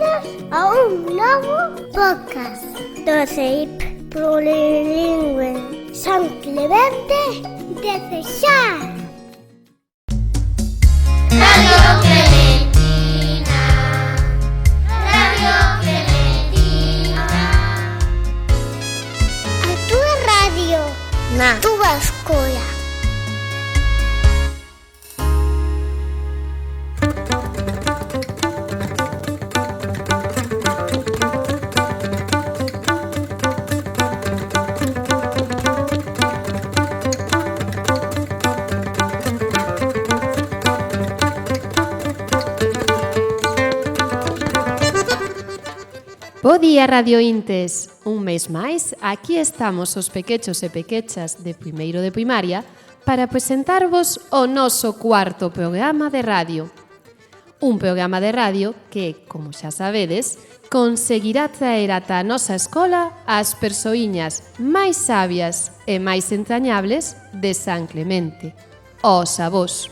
Benvidos a un novo podcast do CEIP Plurilingüe San Clemente de Cexar. Radio Clementina, Radio Clementina. A túa radio, na túa escola. Bo día, radiointes! Un mes máis, aquí estamos os pequechos e pequechas de primeiro de primaria para presentarvos o noso cuarto programa de radio. Un programa de radio que, como xa sabedes, conseguirá traer ata a nosa escola as persoíñas máis sabias e máis entrañables de San Clemente, os avós.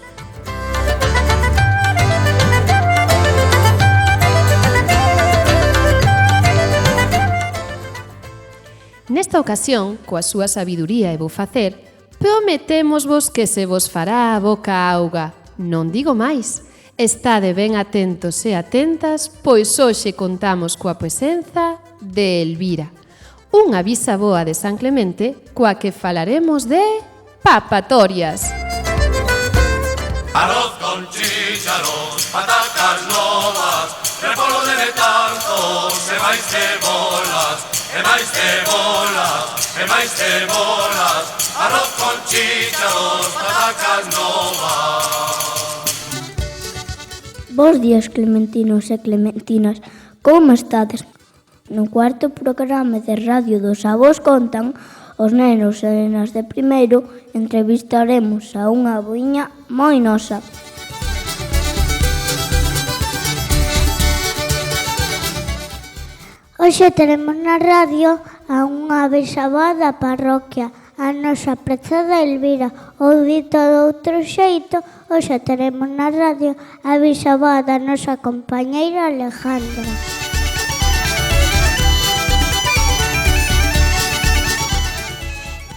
Nesta ocasión, coa súa sabiduría e bo facer, prometémosvos que se vos fará a boca auga. Non digo máis, estade ben atentos e atentas, pois hoxe contamos coa presenza de Elvira, unha bisaboa de San Clemente, coa que falaremos de papatorias. Arroz con chícharos, patacas novas, repolo de tantos, e máis cebolas, e máis cebolas, e máis cebolas, arroz con chícharos, patacas novas. Bos días, clementinos e clementinas, como estades? No cuarto programa de radio dos Avós Contan, os nenos e nenas de primeiro entrevistaremos a unha avoiña moi nosa. Hoxe teremos na radio a unha bisaboa da parroquia, a nosa prezada Elvira. Ou dito de outro xeito, hoxe teremos na radio a bisaboa da nosa compañeira Alejandra.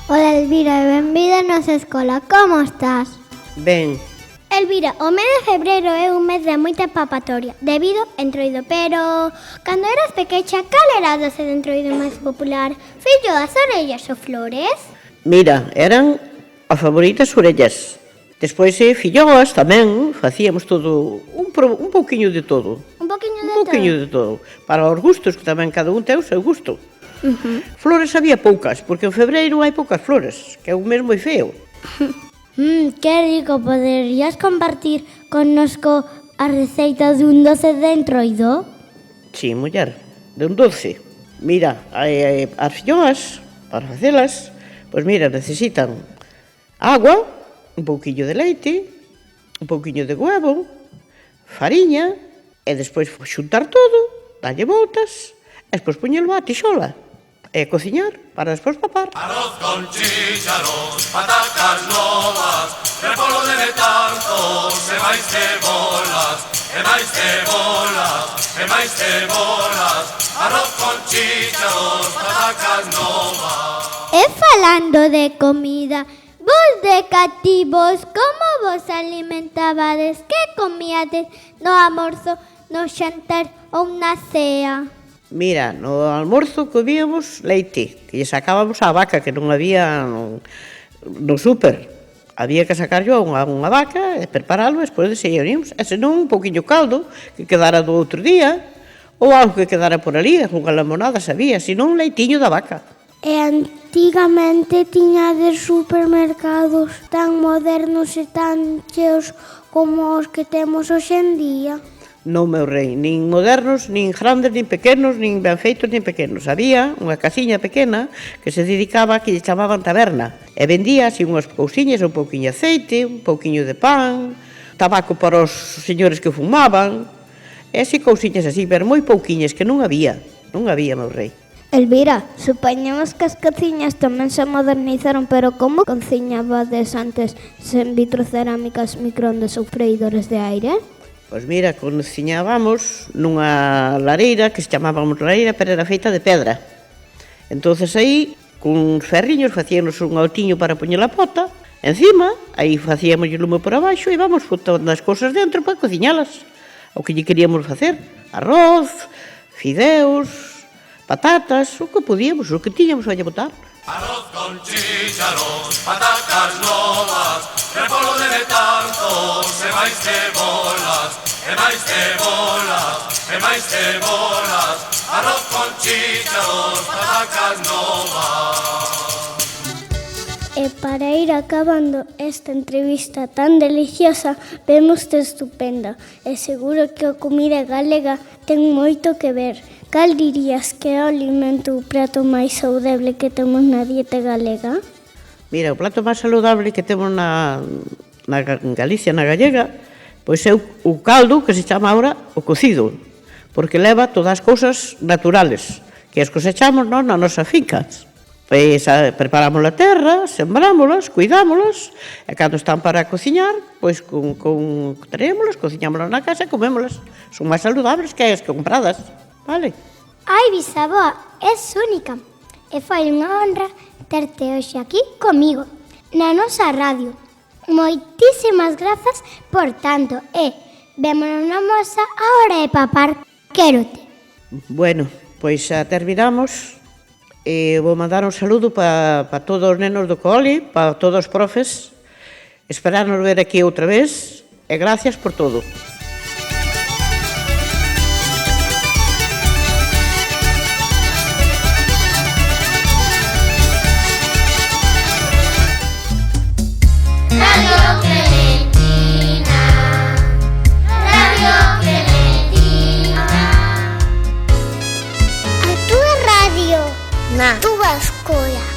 Hola Elvira, e benvida a nosa escola. Como estás? Ben. Elvira, o mes de febreiro é un mes de moita papatoria, debido ao entroido, pero cando eras pequecha, cal era o doce de entroido máis popular? Fillo, as orellas ou flores? Mira, eran as favoritas orellas. Despois, filloas tamén, facíamos todo, un pouquiño de todo. Un poquinho de Un pouquiño de todo. Para os gustos, que tamén cada un ten o seu gusto. Flores había poucas, porque en febreiro hai poucas flores, que é un mes moi feo. Que rico, poderías compartir connosco a receita dun doce de entroido? Sí, muller, de un doce. Mira, as filloas, para facelas, pois mira, necesitan agua, un pouquiño de leite, un pouquiño de huevo, fariña, e despois xuntar todo, dalle voltas, e despois poñelo á tixola, e cociñar para despois papar. Arroz con chícharos, patacas novas, repolo de tantos, e máis cebolas, e máis cebolas, e máis cebolas, arroz con chícharos, patacas novas. E falando de comida, vos de cativos, como vos alimentabades? Que comíades no almorzo, no xantar ou na cea? Mira, no almorzo comíamos leite, que lle sacábamos á vaca, que non había no súper. Había que sacarlo a unha vaca e preparalo, e despois desayuníamos. E senón un pouquiño caldo, que quedara do outro día, ou algo que quedara por ali, unha limonada sabía, senón un leitiño da vaca. E antigamente tiñades supermercados tan modernos e tan cheos como os que temos hoxe en día? Non, meu rei, nin modernos, nin grandes, nin pequenos, nin ben feitos, nin pequenos. Había unha casiña pequena que se dedicaba, que lle chamaban taberna, e vendía así unhas cousiñas, un pouquiño de aceite, un pouquiño de pan, tabaco para os señores que fumaban, e así cousiñas así, pero moi pouquiñas, que non había, meu rei. Elvira, supoñemos que as cociñas tamén se modernizaron, pero como cociñabades antes sen vitrocerámicas, microondas ou freidores de aire? Pois mira, cociñábamos nunha lareira que se chamábamos lareira, pero era feita de pedra. Entonces aí, con ferriños, facíamos un altiño para poñer a pota, encima, aí facíamos o lume por abaixo e íbamos botando as cousas dentro para cociñalas. O que lle queríamos facer, arroz, fideos, patatas, o que podíamos, o que tiñamos a lle botar. Arroz con chícharos, patatas novas, repolo de tantos, e máis cebolas, e máis cebolas, e máis cebolas. Arroz con chícharos, patatas novas. E para ir acabando esta entrevista tan deliciosa, vemos-te estupenda. E seguro que a comida galega ten moito que ver. Cal dirías que é o alimento, o prato máis saudable que temos na dieta galega? Mira, o plato máis saludable que temos na Galicia, na gallega, pois é o caldo que se chama agora o cocido, porque leva todas as cousas naturales que as cosechamos nas nosas fincas. Pois preparamos a terra, sembrámolas, cuidámolas, e cando están para cociñar, pois traémolas, cociñámolas na casa e comémolas. Son máis saludables que as compradas, vale? Ai, bisavó, és única. E foi unha honra terte hoxe aquí comigo, na nosa radio. Moitísimas grazas por tanto e vémonos na moza a hora de papar. Quérote. Bueno, pois xa terminamos. Vou mandar un saludo para todos os nenos do cole, para todos os profes. Esperarnos ver aquí outra vez e gracias por todo. Radio Clementina, Radio Clementina. A túa radio, na túa escola.